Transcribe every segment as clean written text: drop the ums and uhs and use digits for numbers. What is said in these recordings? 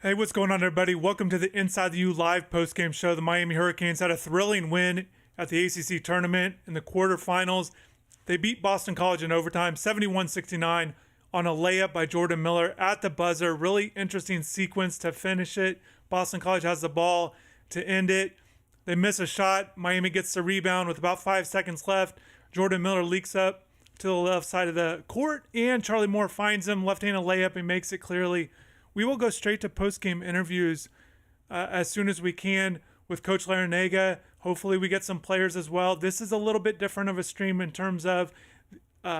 Hey, what's going on, everybody? Welcome to the Inside the U live postgame show. The Miami Hurricanes had a thrilling win at the ACC Tournament in the quarterfinals. They beat Boston College in overtime, 71-69, on a layup by Jordan Miller at the buzzer. Really interesting sequence to finish it. Boston College has the ball to end it. They miss a shot. Miami gets the rebound with about 5 seconds left. Jordan Miller leaks up to the left side of the court, and Charlie Moore finds him, left-handed layup, and makes it clearly. We will go straight to post-game interviews as soon as we can with Coach Larranaga. Hopefully we get some players as well. This is a little bit different of a stream in terms of,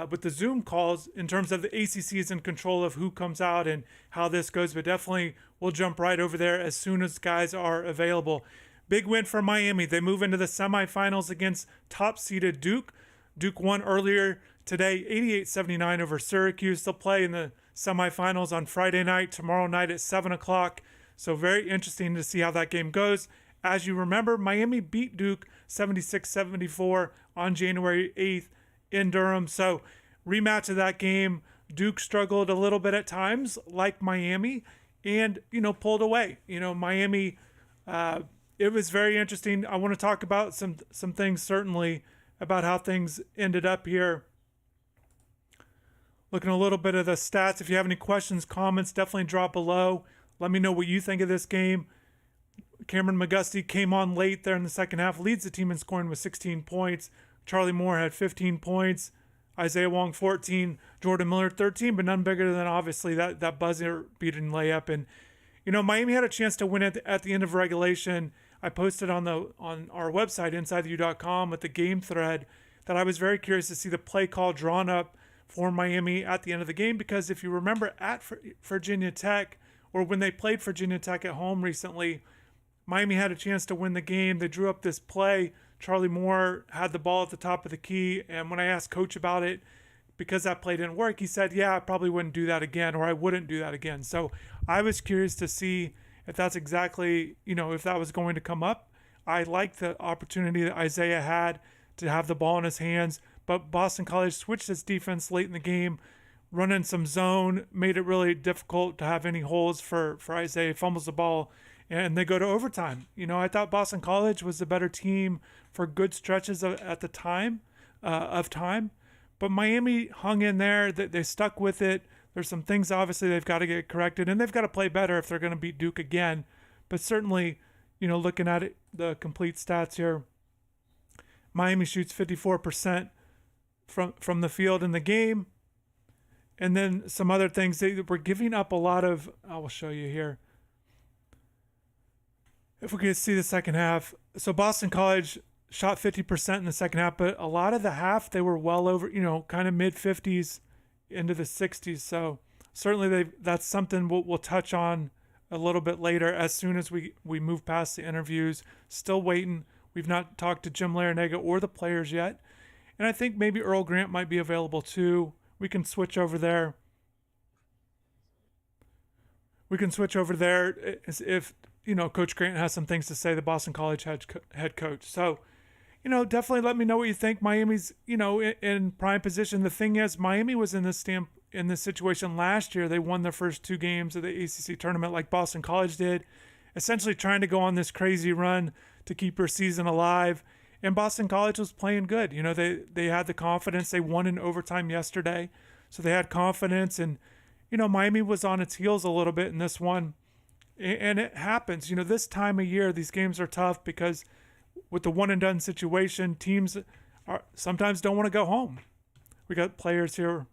with the Zoom calls, in terms of the ACC is in control of who comes out and how this goes. But definitely we'll jump right over there as soon as guys are available. Big win for Miami. They move into the semifinals against top-seeded Duke. Duke won earlier today, 88-79 over Syracuse. They'll play in the semifinals on Friday night, tomorrow night at 7 o'clock. So very interesting to see how that game goes. As you remember, Miami beat Duke 76-74 on January 8th in Durham. So rematch of that game. Duke struggled a little bit at times, like Miami, and, pulled away. Miami, it was very interesting. I want to talk about some things, certainly, about how things ended up here. Looking a little bit of the stats. If you have any questions, comments, definitely drop below. Let me know what you think of this game. Cameron McGusty came on late there in the second half, leads the team in scoring with 16 points. Charlie Moore had 15 points. Isaiah Wong 14, Jordan Miller 13, but none bigger than obviously that buzzer beating layup. And Miami had a chance to win it at the end of regulation. I posted on our website InsideTheU.com with the game thread that I was very curious to see the play call drawn up for Miami at the end of the game, because if you remember at Virginia Tech, or when they played Virginia Tech at home recently, Miami had a chance to win the game. They drew up this play. Charlie Moore had the ball at the top of the key, and when I asked Coach about it, because that play didn't work, he said, yeah, I probably wouldn't do that again, or I wouldn't do that again. So I was curious to see if that's exactly, if that was going to come up. I liked the opportunity that Isaiah had to have the ball in his hands, but Boston College switched its defense late in the game, running some zone, made it really difficult to have any holes for Isaiah. Fumbles the ball, and they go to overtime. I thought Boston College was the better team for good stretches at the time, but Miami hung in there. They stuck with it. There's some things, obviously, they've got to get corrected, and they've got to play better if they're going to beat Duke again. But certainly, looking at it, the complete stats here, Miami shoots 54% from the field in the game. And then some other things, they were giving up a lot of, I will show you here. If we could see the second half. So Boston College shot 50% in the second half, but a lot of the half, they were well over, kind of mid-50s into the 60s. So certainly that's something we'll touch on a little bit later as soon as we move past the interviews. Still waiting. We've not talked to Jim Larranaga or the players yet. And I think maybe Earl Grant might be available too. We can switch over there. If Coach Grant has some things to say, the Boston College head coach. So, definitely let me know what you think. Miami's, in prime position. The thing is, Miami was in this situation last year. They won their first 2 games of the ACC tournament like Boston College did, essentially trying to go on this crazy run to keep their season alive. And Boston College was playing good. They had the confidence. They won in overtime yesterday. So they had confidence. And, Miami was on its heels a little bit in this one. And it happens. This time of year, these games are tough because with the one-and-done situation, teams sometimes don't want to go home. We got players here.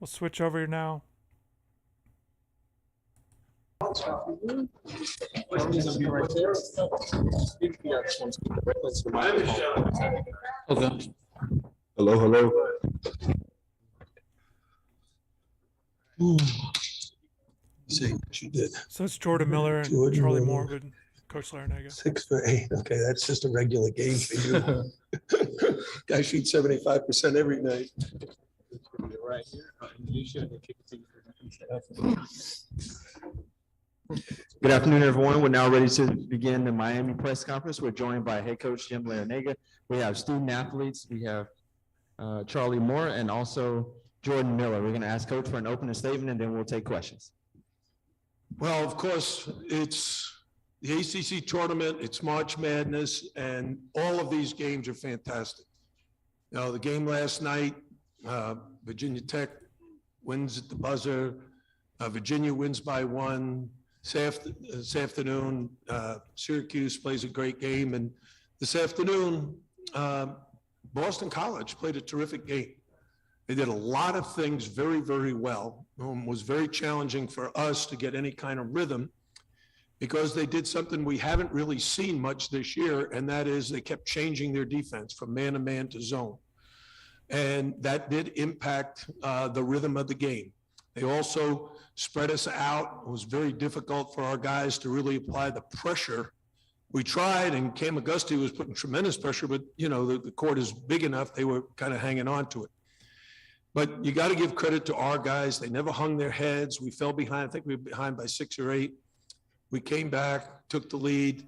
We'll switch over here now. Okay. Hello. See, she did. So it's Jordan Miller and Charlie Moore with Coach Larranaga. 6'8". Okay, that's just a regular game for you. Guy shoots 75% every night. Right here. Good afternoon, everyone. We're now ready to begin the Miami press conference. We're joined by head coach Jim Larranaga. We have student athletes. We have Charlie Moore and also Jordan Miller. We're going to ask Coach for an opening statement, and then we'll take questions. Well, of course, it's the ACC Tournament, it's March Madness, and all of these games are fantastic. The game last night, Virginia Tech wins at the buzzer. Virginia wins by 1. This afternoon, Syracuse plays a great game. And this afternoon, Boston College played a terrific game. They did a lot of things very, very well. It was very challenging for us to get any kind of rhythm because they did something we haven't really seen much this year, and that is they kept changing their defense from man-to-man to zone. And that did impact the rhythm of the game. They also spread us out. It was very difficult for our guys to really apply the pressure. We tried, and Cam Auguste was putting tremendous pressure, but, the court is big enough, they were kind of hanging on to it. But you got to give credit to our guys. They never hung their heads. We fell behind. I think we were behind by 6 or 8. We came back, took the lead,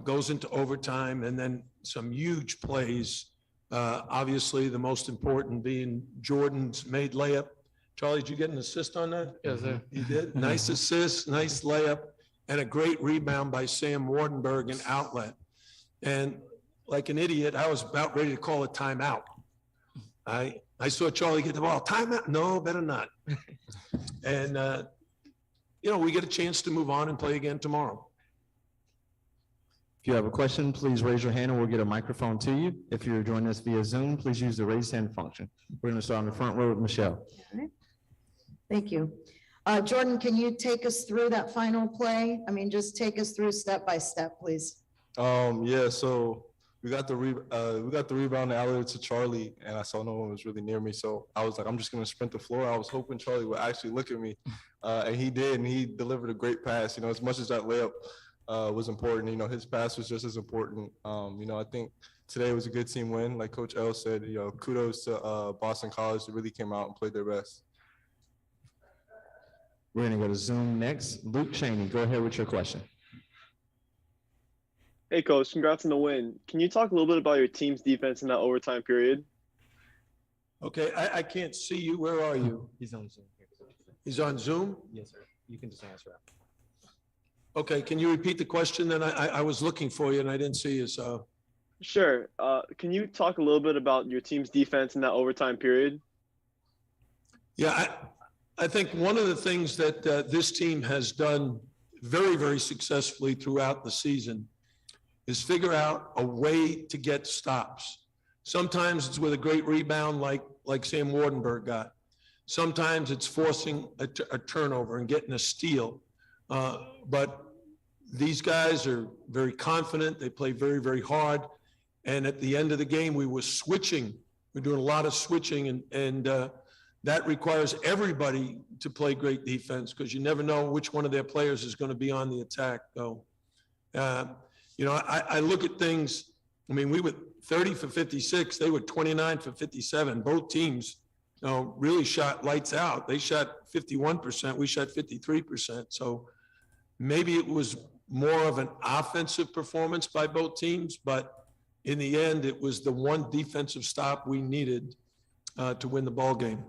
goes into overtime, and then some huge plays. Obviously, the most important being Jordan's made layup. Charlie, did you get an assist on that? Yes, sir. You did? Nice assist, nice layup, and a great rebound by Sam Wardenberg, an outlet. And like an idiot, I was about ready to call a timeout. I saw Charlie get the ball. Timeout? No, better not. And, we get a chance to move on and play again tomorrow. If you have a question, please raise your hand and we'll get a microphone to you. If you're joining us via Zoom, please use the raise hand function. We're going to start on the front row with Michelle. All right. Thank you. Jordan, can you take us through that final play? Just take us through step by step, please. Yeah, so we got the rebound and alley to Charlie, and I saw no one was really near me, so I was like, I'm just gonna sprint the floor. I was hoping Charlie would actually look at me, and he did, and he delivered a great pass. As much as that layup was important, his pass was just as important. I think today was a good team win. Like Coach Earl said, kudos to Boston College. They really came out and played their best. We're going to go to Zoom next. Luke Cheney, go ahead with your question. Hey, Coach, congrats on the win. Can you talk a little bit about your team's defense in that overtime period? Okay, I can't see you. Where are you? He's on Zoom. He's on Zoom? Yes, sir. You can just answer it. Okay, can you repeat the question? Then I was looking for you and I didn't see you, so. Sure. Can you talk a little bit about your team's defense in that overtime period? Yeah, I think one of the things that this team has done very, very successfully throughout the season is figure out a way to get stops. Sometimes it's with a great rebound like Sam Wardenberg got. Sometimes it's forcing a turnover and getting a steal. But these guys are very confident. They play very, very hard. And at the end of the game, we were switching. We're doing a lot of switching, and that requires everybody to play great defense because you never know which one of their players is going to be on the attack. So, I look at things. We were 30 for 56. They were 29 for 57. Both teams, really shot lights out. They shot 51%. We shot 53%. So maybe it was more of an offensive performance by both teams, but in the end, it was the one defensive stop we needed to win the ball game.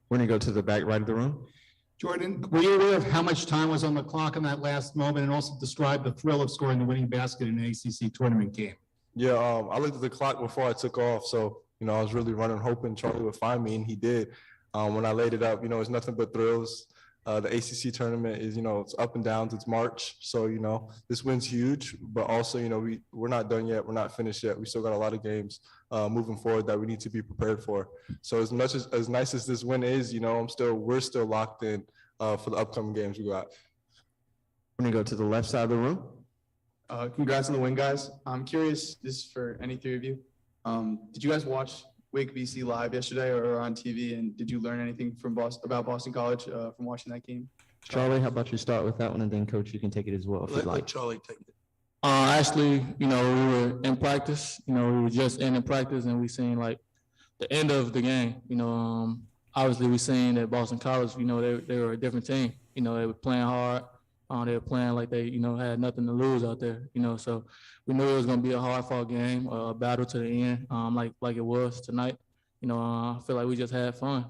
We're going to go to the back right of the room. Jordan, were you aware of how much time was on the clock in that last moment, and also describe the thrill of scoring the winning basket in an ACC tournament game? Yeah, I looked at the clock before I took off, so I was really running, hoping Charlie would find me, and he did. When I laid it up, it's nothing but thrills. The ACC tournament is, it's up and downs. It's March, so this win's huge. But also, we're not done yet. We're not finished yet. We still got a lot of games moving forward that we need to be prepared for. So as nice as this win is, we're still locked in for the upcoming games we got. We're gonna go to the left side of the room. Congrats on the win, guys. I'm curious, this is for any three of you. Did you guys watch Wake BC live yesterday or on TV, and did you learn anything from about Boston College from watching that game? Charlie, how about you start with that one, and then Coach, you can take it as well if you'd Let like. Charlie take it. Actually, we were in practice. We were just in practice, and we seen like the end of the game. Obviously, we seen that Boston College. They were a different team. They were playing hard. They were playing like they, had nothing to lose out there. So we knew it was going to be a hard-fought game, a battle to the end, like it was tonight. I feel like we just had fun.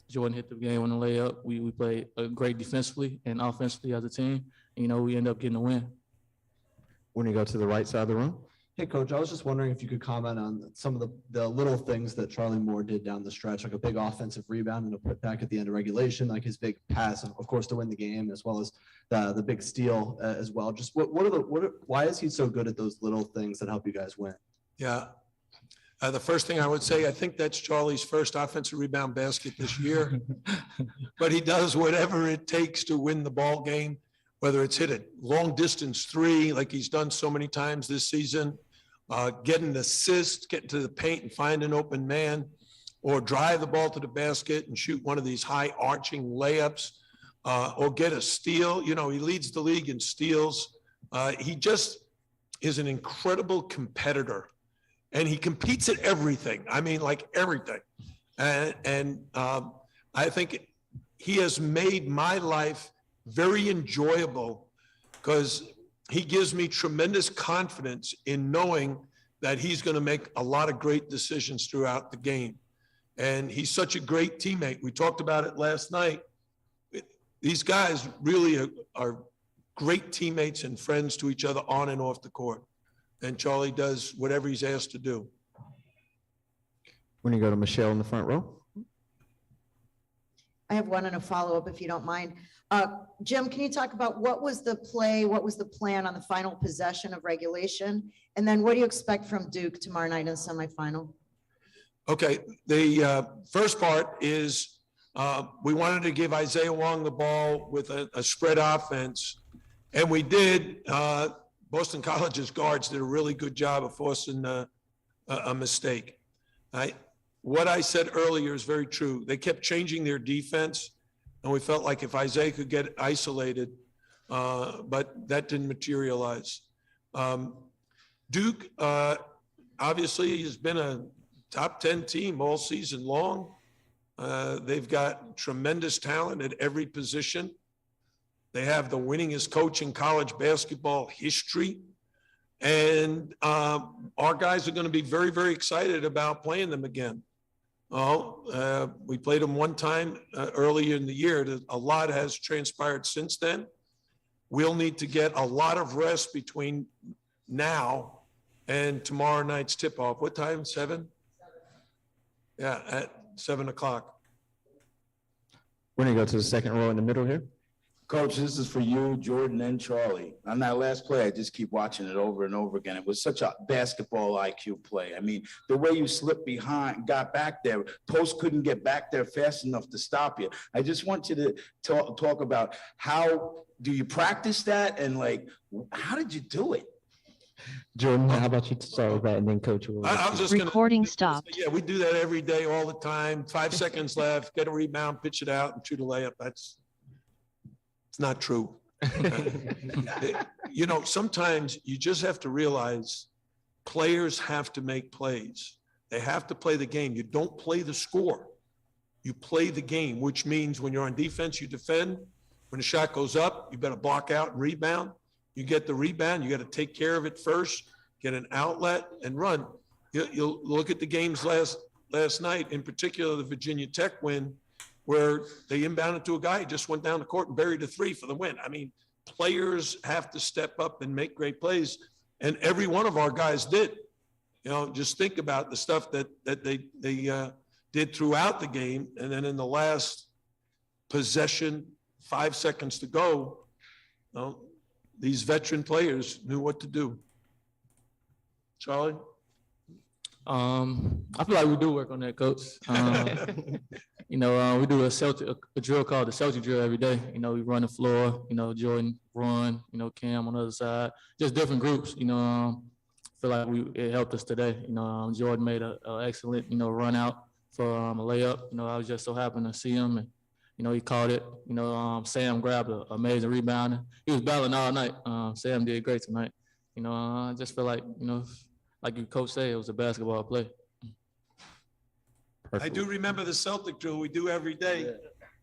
Jordan hit the game on the layup. We played great defensively and offensively as a team. We end up getting a win. When you go to the right side of the room. Hey, Coach, I was just wondering if you could comment on some of the little things that Charlie Moore did down the stretch, like a big offensive rebound and a putback at the end of regulation, like his big pass, of course, to win the game, as well as the big steal as well. Just why is he so good at those little things that help you guys win? Yeah. The first thing I would say, I think that's Charlie's first offensive rebound basket this year. But he does whatever it takes to win the ball game, whether it's hit a long distance three like he's done so many times this season, get an assist, get to the paint and find an open man, or drive the ball to the basket and shoot one of these high arching layups, or get a steal. He leads the league in steals. He just is an incredible competitor, and he competes at everything. I mean, like everything. And I think he has made my life very enjoyable because he gives me tremendous confidence in knowing that he's going to make a lot of great decisions throughout the game. And he's such a great teammate. We talked about it last night. These guys really are great teammates and friends to each other on and off the court. And Charlie does whatever he's asked to do. When you go to Michelle in the front row. I have one and a follow-up, if you don't mind. Jim, can you talk about what was the play, what was the plan on the final possession of regulation? And then what do you expect from Duke tomorrow night in the semifinal? Okay, the first part is we wanted to give Isaiah Wong the ball with a spread offense, and we did. Boston College's guards did a really good job of forcing a mistake. What I said earlier is very true. They kept changing their defense, and we felt like if Isaiah could get isolated, but that didn't materialize. Duke obviously has been a top 10 team all season long. They've got tremendous talent at every position. They have the winningest coach in college basketball history. And our guys are going to be very, very excited about playing them again. We played them one time earlier in the year. A lot has transpired since then. We'll need to get a lot of rest between now and tomorrow night's tip-off. What time? 7? Yeah, at 7 o'clock. We're going to go to the second row in the middle here. Coach, this is for you, Jordan, and Charlie. On that last play, I just keep watching it over and over again. It was such a basketball IQ play. I mean, the way you slipped behind, got back there, Post couldn't get back there fast enough to stop you. I just want you to talk about how do you practice that, and like, how did you do it? Jordan, how about you to start with that, and then Coach will. I was just recording stopped. Yeah, we do that every day, all the time. 5 seconds left, get a rebound, pitch it out, and shoot a layup. It's not true. Sometimes you just have to realize players have to make plays. They have to play the game. You don't play the score. You play the game, which means when you're on defense, you defend. When the shot goes up, you better block out and rebound. You get the rebound, you got to take care of it first, get an outlet and run. You'll look at the games last night, in particular the Virginia Tech win, where they inbounded to a guy who just went down the court and buried a three for the win. I mean, players have to step up and make great plays, and every one of our guys did. Just think about the stuff that they did throughout the game, and then in the last possession, 5 seconds to go, these veteran players knew what to do. Charlie? I feel like we do work on that, Coach. We do a drill called the Celtic drill every day. We run the floor, Jordan run, Cam on the other side, just different groups. I feel like it helped us today. Jordan made an excellent, run out for a layup. I was just so happy to see him, and he caught it. Sam grabbed an amazing rebound. He was battling all night. Sam did great tonight. I just feel like, like your coach said, it was a basketball play. I do remember the Celtic drill we do every day.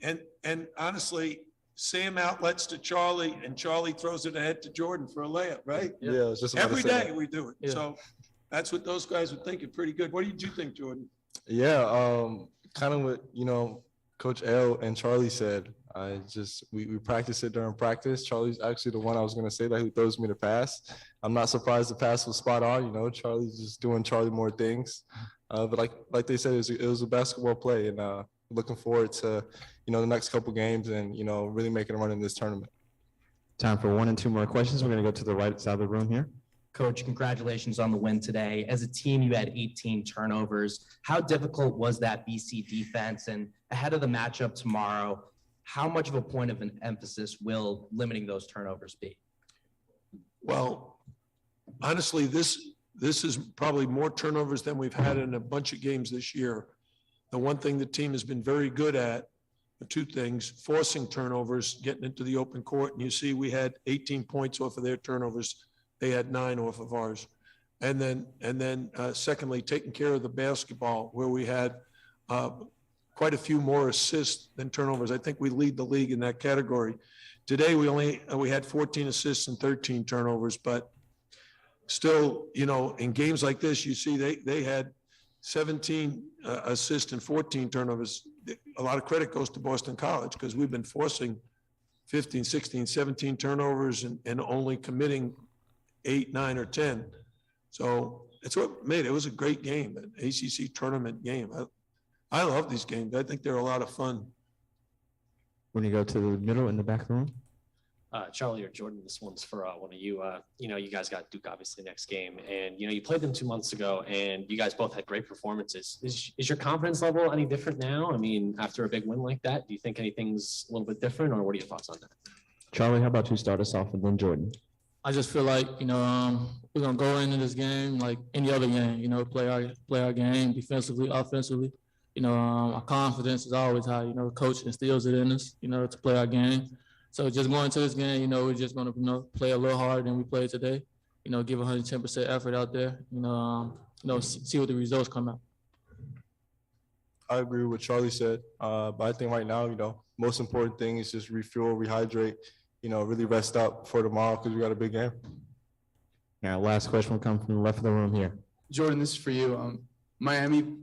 Yeah. And honestly, Sam outlets to Charlie, and Charlie throws it ahead to Jordan for a layup, right? Yeah, it's just every day we do it. Yeah. So that's what those guys would think is pretty good. What did you think, Jordan? Yeah, kind of with, Coach Earl and Charlie said. We practice it during practice. Charlie's actually the one I was going to say that who throws me the pass. I'm not surprised the pass was spot on. Charlie's just doing Charlie more things. But like they said, it was a basketball play, and looking forward to the next couple games and really making a run in this tournament. Time for 1 and 2 more questions. We're going to go to the right side of the room here. Coach, congratulations on the win today. As a team, you had 18 turnovers. How difficult was that BC defense? And ahead of the matchup tomorrow, how much of a point of an emphasis will limiting those turnovers be? Well, honestly, this is probably more turnovers than we've had in a bunch of games this year. The one thing the team has been very good at, the two things, forcing turnovers, getting into the open court. And you see we had 18 points off of their turnovers. They had 9 off of ours. And then secondly, taking care of the basketball, where we had quite a few more assists than turnovers. I think we lead the league in that category. Today, we had 14 assists and 13 turnovers, but still, in games like this, you see they had 17 assists and 14 turnovers. A lot of credit goes to Boston College because we've been forcing 15, 16, 17 turnovers and only committing 8, 9, or 10. So it's what made it. It was a great game, an ACC tournament game. I love these games. I think they're a lot of fun. We're going to go to the middle in the back of the room. Charlie or Jordan, this one's for one of you. You guys got Duke obviously next game, and you played them 2 months ago, and you guys both had great performances. Is your confidence level any different now? I mean, after a big win like that, do you think anything's a little bit different, or what are your thoughts on that? Charlie, how about you start us off and then Jordan? I just feel like we're gonna go into this game like any other game. Play our game defensively, offensively. Our confidence is always high. The coach instills it in us. To play our game. So just going into this game, we're just gonna play a little harder than we played today. Give 110% effort out there. See what the results come out. I agree with what Charlie said, but I think right now, most important thing is just refuel, rehydrate. Really rest up for tomorrow because we got a big game. Now, last question will come from the left of the room here. Jordan, this is for you. Miami,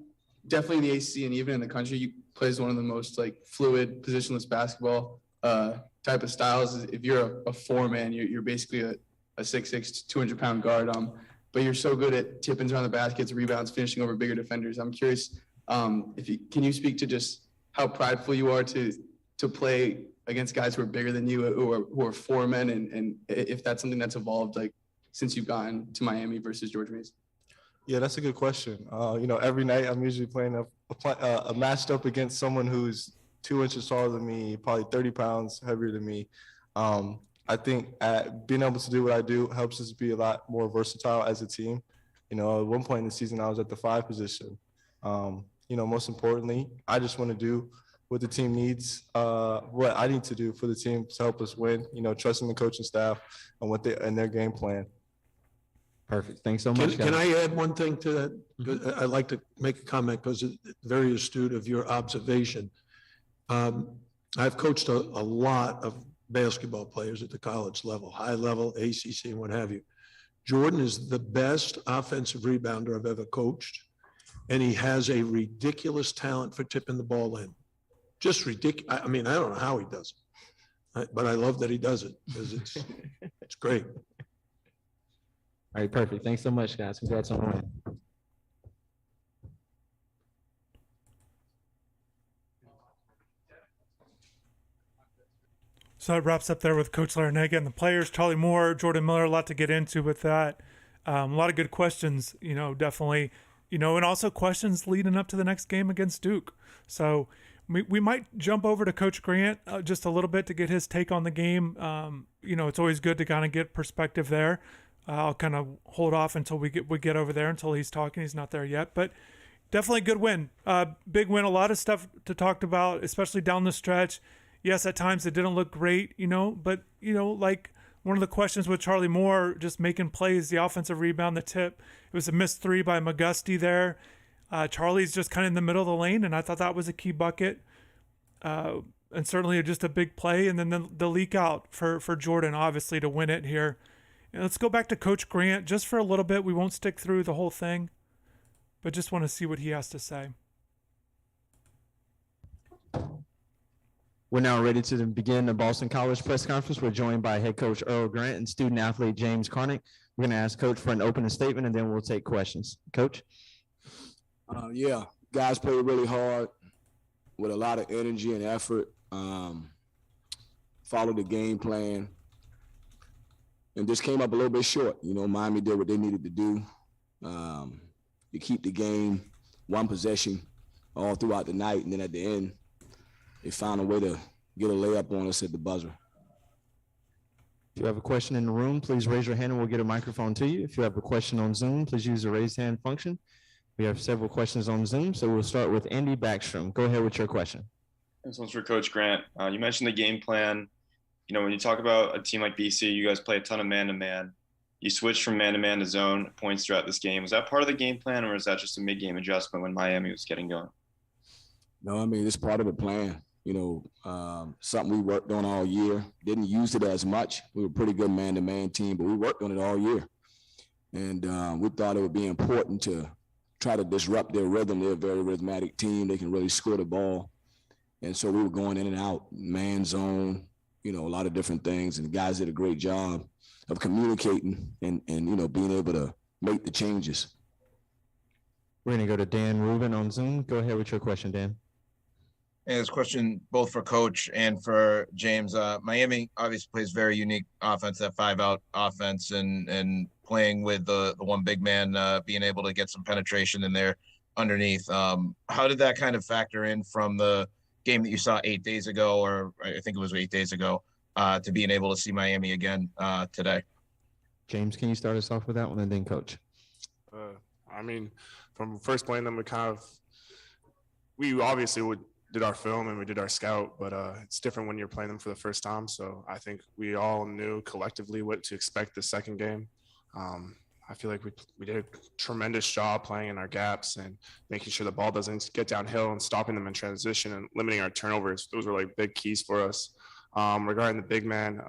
definitely in the ACC and even in the country, plays one of the most fluid, positionless basketball type of styles. If you're a 4-man, you're basically a 6'6", 200-pound guard. But you're so good at tipping around the baskets, rebounds, finishing over bigger defenders. I'm curious, can you speak to just how prideful you are to play against guys who are bigger than you, who are 4-men, and if that's something that's evolved since you've gotten to Miami versus George Mason? Yeah, that's a good question. Every night I'm usually playing a matched up against someone who's 2 inches taller than me, probably 30 pounds heavier than me. I think being able to do what I do helps us be a lot more versatile as a team. At one point in the season, I was at the 5 position. Most importantly, I just want to do what the team needs, what I need to do for the team to help us win, trusting the coaching staff and their game plan. Perfect. Thanks so much, guys. Can I add one thing to that? I'd like to make a comment because it's very astute of your observation. I've coached a lot of basketball players at the college level, high level, ACC, and what have you. Jordan is the best offensive rebounder I've ever coached, and he has a ridiculous talent for tipping the ball in. Just ridiculous. I mean, I don't know how he does it, but I love that he does it because it's great. All right, perfect. Thanks so much, guys. Congrats on the win. So it wraps up there with Coach Larranaga and the players, Charlie Moore, Jordan Miller, a lot to get into with that. A lot of good questions, definitely, and also questions leading up to the next game against Duke. So we might jump over to Coach Grant just a little bit to get his take on the game. It's always good to kind of get perspective there. I'll kind of hold off until we get over there until he's talking. He's not there yet, but definitely a good win. Big win. A lot of stuff to talk about, especially down the stretch. Yes, at times it didn't look great, but like one of the questions with Charlie Moore, just making plays, the offensive rebound, the tip. It was a missed 3 by McGusty there. Charlie's just kind of in the middle of the lane, and I thought that was a key bucket. And certainly just a big play. And then the leak out for Jordan, obviously, to win it here. And let's go back to Coach Grant just for a little bit. We won't stick through the whole thing, but just want to see what he has to say. We're now ready to begin the Boston College press conference. We're joined by head coach Earl Grant and student athlete James Karnik. We're going to ask coach for an opening statement and then we'll take questions. Coach? Yeah, guys played really hard with a lot of energy and effort. Followed the game plan and just came up a little bit short. You know, Miami did what they needed to do to keep the game one possession all throughout the night. And then at the end, they found a way to get a layup on us at the buzzer. If you have a question in the room, please raise your hand and we'll get a microphone to you. If you have a question on Zoom, please use the raise hand function. We have several questions on Zoom, so we'll start with Andy Backstrom. Go ahead with your question. This one's for Coach Grant. You mentioned the game plan. You know, when you talk about a team like BC, you guys play a ton of man-to-man. You switched from man-to-man to zone points throughout this game. Was that part of the game plan, or was that just a mid-game adjustment when Miami was getting going? No, I mean, it's part of the plan. You know, something we worked on all year. Didn't use it as much. We were a pretty good man-to-man team, but we worked on it all year. And we thought it would be important to try to disrupt their rhythm. They're a very rhythmic team. They can really score the ball. And so we were going in and out, man zone, you know, a lot of different things. And the guys did a great job of communicating and you know, being able to make the changes. We're going to go to Dan Rubin on Zoom. Go ahead with your question, Dan. And this question both for Coach and for James. Miami obviously plays very unique offense, that 5-out offense, and playing with the one big man, being able to get some penetration in there underneath. How did that kind of factor in from the game that you saw 8 days ago, or I think it was 8 days ago, to being able to see Miami again today? James, can you start us off with that one and then Coach? I mean, from first playing them, we obviously did our film and we did our scout, but it's different when you're playing them for the first time. So I think we all knew collectively what to expect the second game. I feel like we did a tremendous job playing in our gaps and making sure the ball doesn't get downhill and stopping them in transition and limiting our turnovers. Those were like big keys for us. Regarding the big man,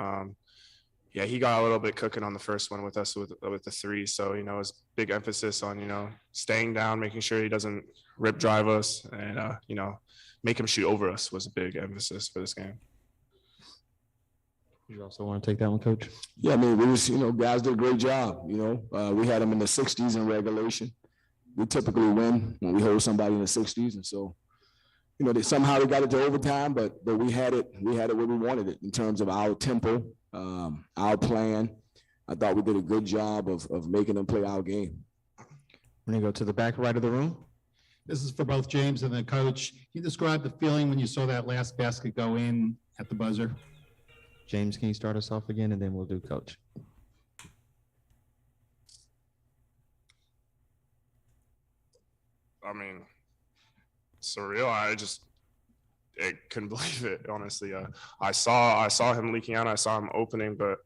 yeah, he got a little bit cooking on the first one with us with the three. So, you know, his big emphasis on, you know, staying down, making sure he doesn't rip drive us and, you know, make him shoot over us was a big emphasis for this game. You also want to take that one, Coach? Yeah, I mean, we was, you know, guys did a great job. You know, we had them in the 60s in regulation. We typically win when we hold somebody in the 60s, and so, you know, somehow they got it to overtime, but we had it where we wanted it in terms of our tempo, our plan. I thought we did a good job of making them play our game. We're gonna go to the back right of the room. This is for both James and the coach. Can you describe the feeling when you saw that last basket go in at the buzzer? James, can you start us off again and then we'll do Coach? I mean, surreal. I couldn't believe it, honestly. I saw him leaking out. I saw him opening, but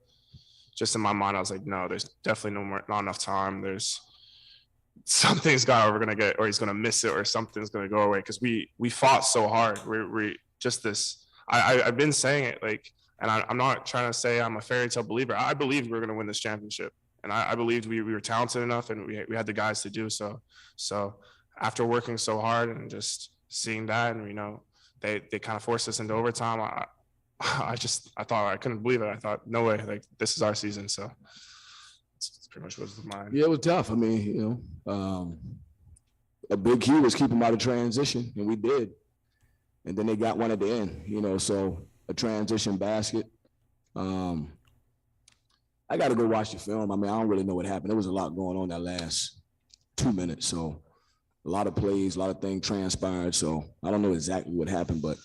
just in my mind, I was like, no, there's definitely not enough time. Something's we're gonna get, or he's gonna miss it, or something's gonna go away. Because we fought so hard. We just this. I've been saying it, like, and I'm not trying to say I'm a fairy tale believer. I believed we were gonna win this championship, and I believed we were talented enough, and we had the guys to do so. So after working so hard and just seeing that, and you know, they kind of forced us into overtime. I thought I couldn't believe it. I thought, no way, like this is our season. So. It's pretty much what's mine. Yeah, it was tough. I mean, you know, a big key was keep them out of transition, and we did. And then they got one at the end, you know, so a transition basket. I got to go watch the film. I mean, I don't really know what happened. There was a lot going on that last 2 minutes. So a lot of plays, a lot of things transpired. So I don't know exactly what happened, but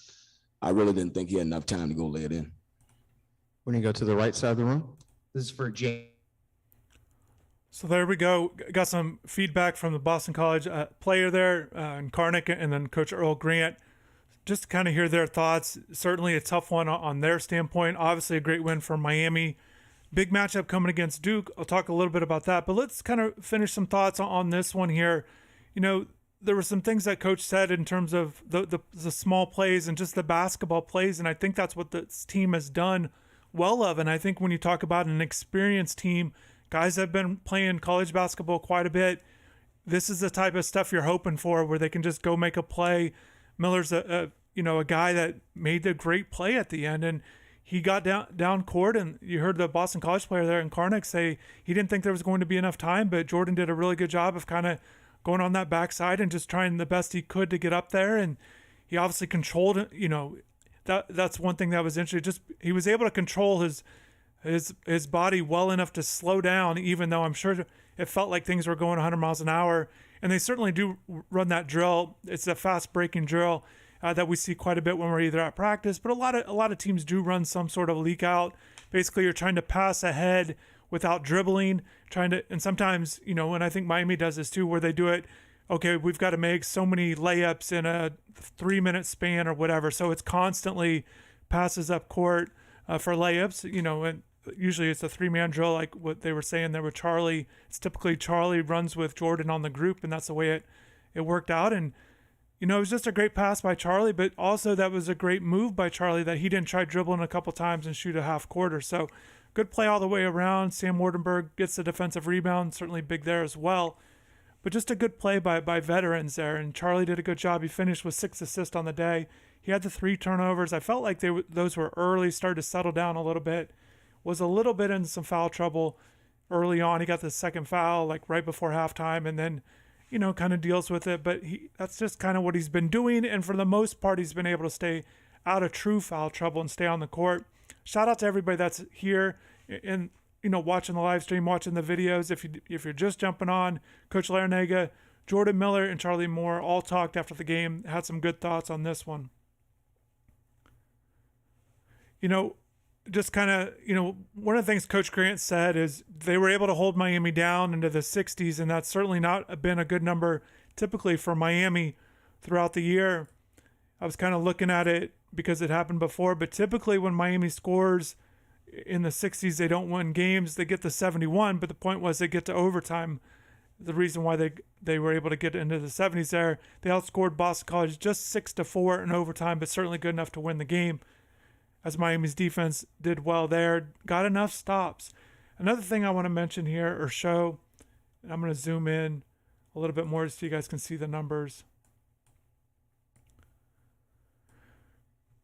I really didn't think he had enough time to go lay it in. We're going to go to the right side of the room. This is for James. So there we go. Got some feedback from the Boston College player there, and Karnik, and then Coach Earl Grant. Just to kind of hear their thoughts. Certainly a tough one on their standpoint. Obviously a great win for Miami. Big matchup coming against Duke. I'll talk a little bit about that. But let's kind of finish some thoughts on this one here. You know, there were some things that Coach said in terms of the small plays and just the basketball plays, and I think that's what this team has done well of. And I think when you talk about an experienced team, guys have been playing college basketball quite a bit, this is the type of stuff you're hoping for, where they can just go make a play. Miller's a a guy that made the great play at the end, and he got down court, and you heard the Boston College player there in Karnik say he didn't think there was going to be enough time, but Jordan did a really good job of kind of going on that backside and just trying the best he could to get up there. And he obviously controlled it. That's one thing that was interesting. Just he was able to control his body well enough to slow down, even though I'm sure it felt like things were going 100 miles an hour. And they certainly do run that drill. It's a fast breaking drill that we see quite a bit when we're either at practice, but a lot of teams do run some sort of leak out. Basically, you're trying to pass ahead without dribbling, and sometimes, and I think Miami does this too, where they do it, okay, we've got to make so many layups in a 3-minute span or whatever. So it's constantly passes up court for layups, and usually it's a 3-man drill, like what they were saying there with Charlie. It's typically Charlie runs with Jordan on the group, and that's the way it worked out. And it was just a great pass by Charlie, but also that was a great move by Charlie that he didn't try dribbling a couple times and shoot a half quarter. So good play all the way around. Sam Wardenberg gets the defensive rebound, certainly big there as well. But just a good play by veterans there. And Charlie did a good job. He finished with 6 assists on the day. He had the 3 turnovers. I felt like those were early, started to settle down a little bit. Was a little bit in some foul trouble early on. He got the second foul like right before halftime, and then kind of deals with it, but that's just kind of what he's been doing. And for the most part, he's been able to stay out of true foul trouble and stay on the court. Shout out to everybody that's here and, watching the live stream, watching the videos. If you're just jumping on, Coach Larranaga, Jordan Miller, and Charlie Moore all talked after the game, had some good thoughts on this one. Just kind of, one of the things Coach Grant said is they were able to hold Miami down into the 60s, and that's certainly not been a good number typically for Miami throughout the year. I was kind of looking at it because it happened before, but typically when Miami scores in the 60s, they don't win games. They get to 71, but the point was they get to overtime. The reason why they were able to get into the 70s there, they outscored Boston College just 6-4 in overtime, but certainly good enough to win the game, as Miami's defense did well there, got enough stops. Another thing I want to mention here or show, and I'm going to zoom in a little bit more so you guys can see the numbers.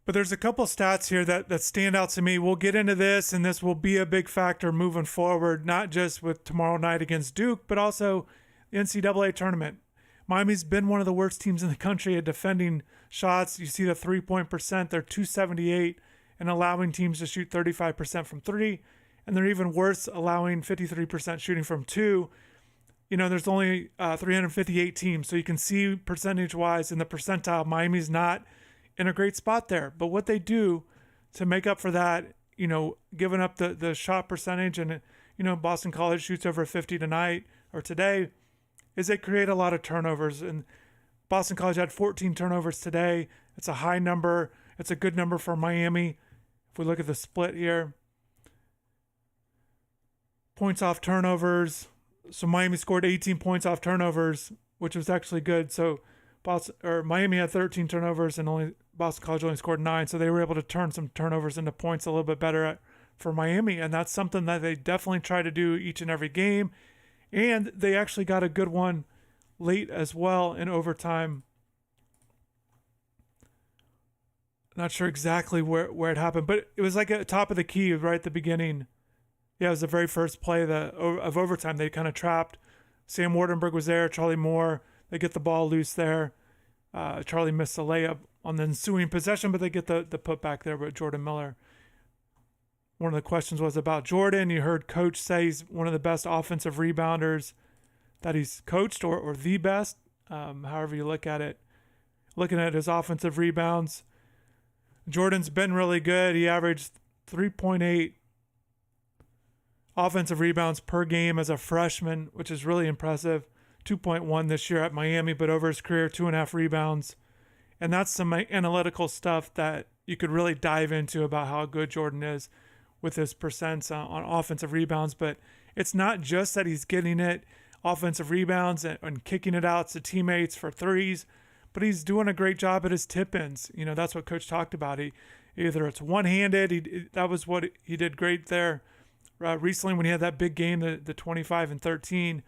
But there's a couple stats here that stand out to me. We'll get into this, and this will be a big factor moving forward, not just with tomorrow night against Duke, but also the NCAA tournament. Miami's been one of the worst teams in the country at defending shots. You see the 3-point percent, they're 278. And allowing teams to shoot 35% from 3, and they're even worse allowing 53% shooting from 2. There's only 358 teams, so you can see percentage-wise in the percentile, Miami's not in a great spot there. But what they do to make up for that, giving up the shot percentage, and Boston College shoots over 50 tonight or today, is they create a lot of turnovers. And Boston College had 14 turnovers today. It's a high number. It's a good number for Miami. If we look at the split here, points off turnovers. So Miami scored 18 points off turnovers, which was actually good. So Miami had 13 turnovers and Boston College only scored 9. So they were able to turn some turnovers into points a little bit better for Miami. And that's something that they definitely try to do each and every game. And they actually got a good one late as well in overtime. Not sure exactly where it happened, but it was like at the top of the key right at the beginning. Yeah, it was the very first play of overtime. They kind of trapped. Sam Wardenberg was there, Charlie Moore. They get the ball loose there. Charlie missed the layup on the ensuing possession, but they get the putback there with Jordan Miller. One of the questions was about Jordan. You heard Coach say he's one of the best offensive rebounders that he's coached, or the best, however you look at it. Looking at his offensive rebounds, Jordan's been really good. He averaged 3.8 offensive rebounds per game as a freshman, which is really impressive. 2.1 this year at Miami, but over his career, 2.5 rebounds. And that's some analytical stuff that you could really dive into about how good Jordan is with his percents on offensive rebounds. But it's not just that he's getting it, offensive rebounds and kicking it out to teammates for threes, but he's doing a great job at his tip-ins. That's what Coach talked about. Either it's one-handed, that was what he did great there recently when he had that big game, the 25 and 13.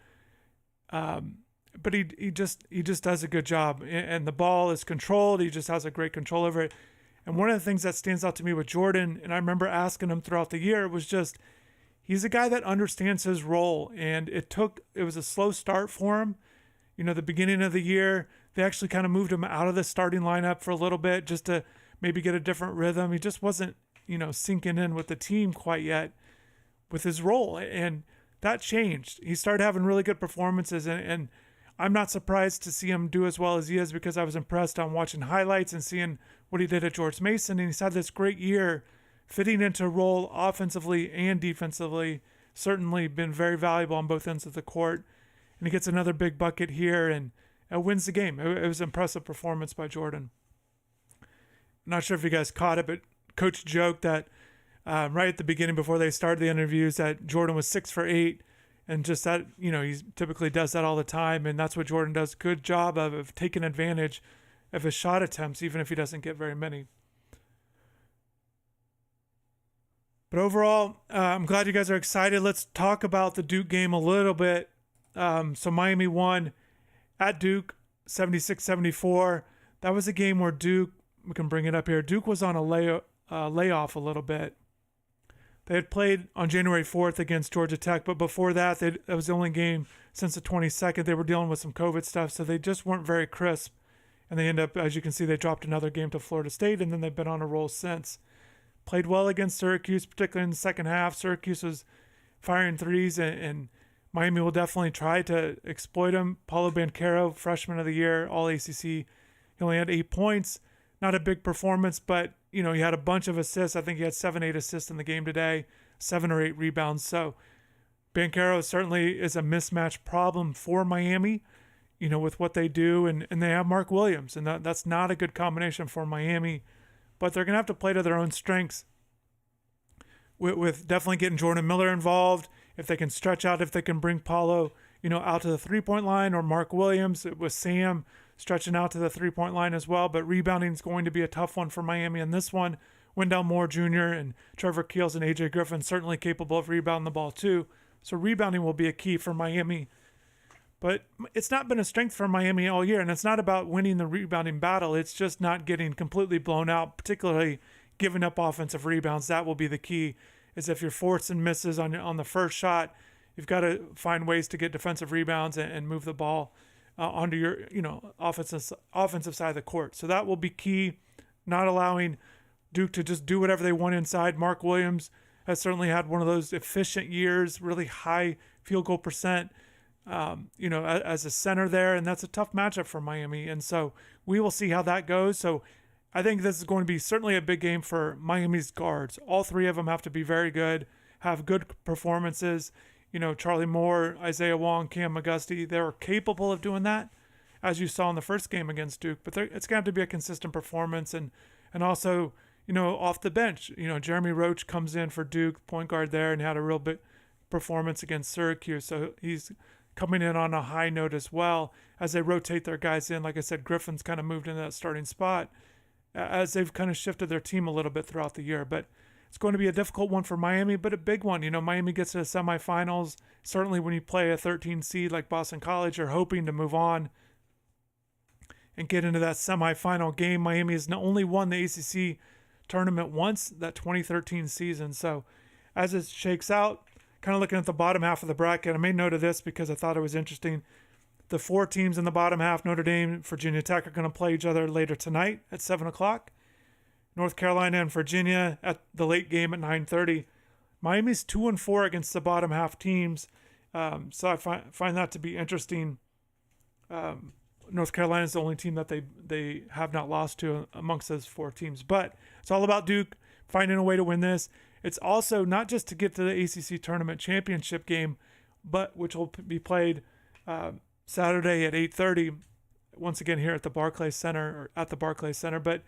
but he just does a good job, and the ball is controlled. He just has a great control over it. And one of the things that stands out to me with Jordan, and I remember asking him throughout the year, was just he's a guy that understands his role. And it was a slow start for him. The beginning of the year, they actually kind of moved him out of the starting lineup for a little bit just to maybe get a different rhythm. He just wasn't, sinking in with the team quite yet with his role. And that changed. He started having really good performances, and I'm not surprised to see him do as well as he is, because I was impressed on watching highlights and seeing what he did at George Mason. And he's had this great year fitting into a role offensively and defensively, certainly been very valuable on both ends of the court. And he gets another big bucket here and wins the game. It was an impressive performance by Jordan. I'm not sure if you guys caught it, but Coach joked that right at the beginning, before they started the interviews, that Jordan was 6 for 8. And just that, he typically does that all the time. And that's what Jordan does. Good job of taking advantage of his shot attempts, even if he doesn't get very many. But overall, I'm glad you guys are excited. Let's talk about the Duke game a little bit. So Miami won at Duke 76-74. That was a game where Duke, we can bring it up here, Duke was on a layoff a little bit. They had played on January 4th against Georgia Tech, but before that, that was the only game since the 22nd. They were dealing with some COVID stuff, so they just weren't very crisp. And they end up, as you can see, they dropped another game to Florida State, and then they've been on a roll since. Played well against Syracuse, particularly in the second half. Syracuse was firing threes, and Miami will definitely try to exploit them. Paulo Banchero, freshman of the year, all ACC. He only had 8 points. Not a big performance, but he had a bunch of assists. I think he had 7-8 assists in the game today, 7 or 8 rebounds. So Banchero certainly is a mismatch problem for Miami, with what they do. And they have Mark Williams, and that's not a good combination for Miami. But they're going to have to play to their own strengths with definitely getting Jordan Miller involved. If they can stretch out, if they can bring Paulo, out to the three-point line, or Mark Williams with Sam stretching out to the three-point line as well. But rebounding is going to be a tough one for Miami in this one. Wendell Moore Jr. and Trevor Keels and A.J. Griffin certainly capable of rebounding the ball too. So rebounding will be a key for Miami. But it's not been a strength for Miami all year, and it's not about winning the rebounding battle. It's just not getting completely blown out, particularly giving up offensive rebounds. That will be the key, is if you're forcing misses on the first shot, you've got to find ways to get defensive rebounds and move the ball onto your offensive side of the court. So that will be key, not allowing Duke to just do whatever they want inside. Mark Williams has certainly had one of those efficient years, really high field goal percent, as a center there, and that's a tough matchup for Miami. And so we will see how that goes. So I think this is going to be certainly a big game for Miami's guards. All three of them have to be very good, have good performances. Charlie Moore, Isaiah Wong, Cam McGusty, they're capable of doing that, as you saw in the first game against Duke. But it's going to have to be a consistent performance. And also, off the bench, Jeremy Roach comes in for Duke, point guard there, and had a real big performance against Syracuse. So he's coming in on a high note as well as they rotate their guys in. Like I said, Griffin's kind of moved into that starting spot as they've kind of shifted their team a little bit throughout the year. But it's going to be a difficult one for Miami, but a big one. Miami gets to the semifinals. Certainly when you play a 13 seed like Boston College, you're hoping to move on and get into that semifinal game. Miami has only won the ACC tournament once, that 2013 season. So as it shakes out, kind of looking at the bottom half of the bracket, I made note of this because I thought it was interesting. The 4 teams in the bottom half, Notre Dame, Virginia Tech, are going to play each other later tonight at 7 o'clock. North Carolina and Virginia at the late game at 9:30. Miami's 2-4 against the bottom half teams. So I find that to be interesting. North Carolina is the only team that they have not lost to amongst those 4 teams. But it's all about Duke finding a way to win this. It's also not just to get to the ACC Tournament championship game, but which will be played Saturday at 8:30, once again here at the Barclays Center, But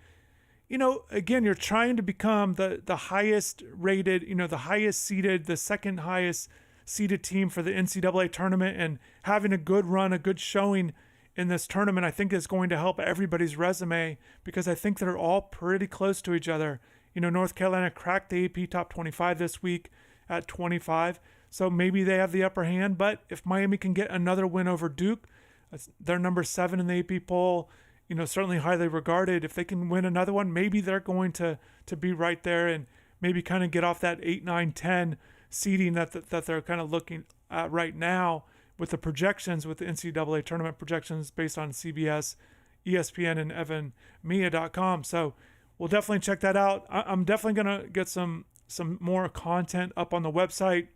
again, you're trying to become the highest rated, the highest seeded, the second highest seeded team for the NCAA tournament, and having a good run, a good showing in this tournament, I think is going to help everybody's resume, because I think they're all pretty close to each other. North Carolina cracked the AP top 25 this week at 25. So maybe they have the upper hand, but if Miami can get another win over Duke, They're number 7 in the AP poll. Certainly highly regarded. If they can win another one, maybe they're going to be right there and maybe kind of get off that 8, 9, 10 seeding that they're kind of looking at right now with the projections, with the NCAA tournament projections based on CBS, ESPN, and evanmia.com. So we'll definitely check that out. I'm definitely going to get some more content up on the website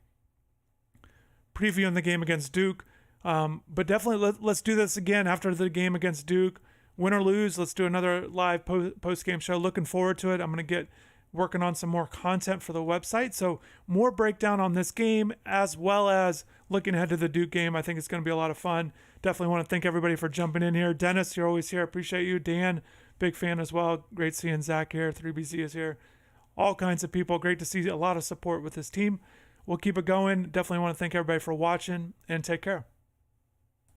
previewing the game against Duke. But definitely let's do this again after the game against Duke. Win or lose, let's do another live post-game show. Looking forward to it. I'm going to get working on some more content for the website. So more breakdown on this game as well as looking ahead to the Duke game. I think it's going to be a lot of fun. Definitely want to thank everybody for jumping in here. Dennis, you're always here. Appreciate you. Dan, big fan as well. Great seeing Zach here. 3BZ is here. All kinds of people. Great to see a lot of support with this team. We'll keep it going. Definitely want to thank everybody for watching and take care.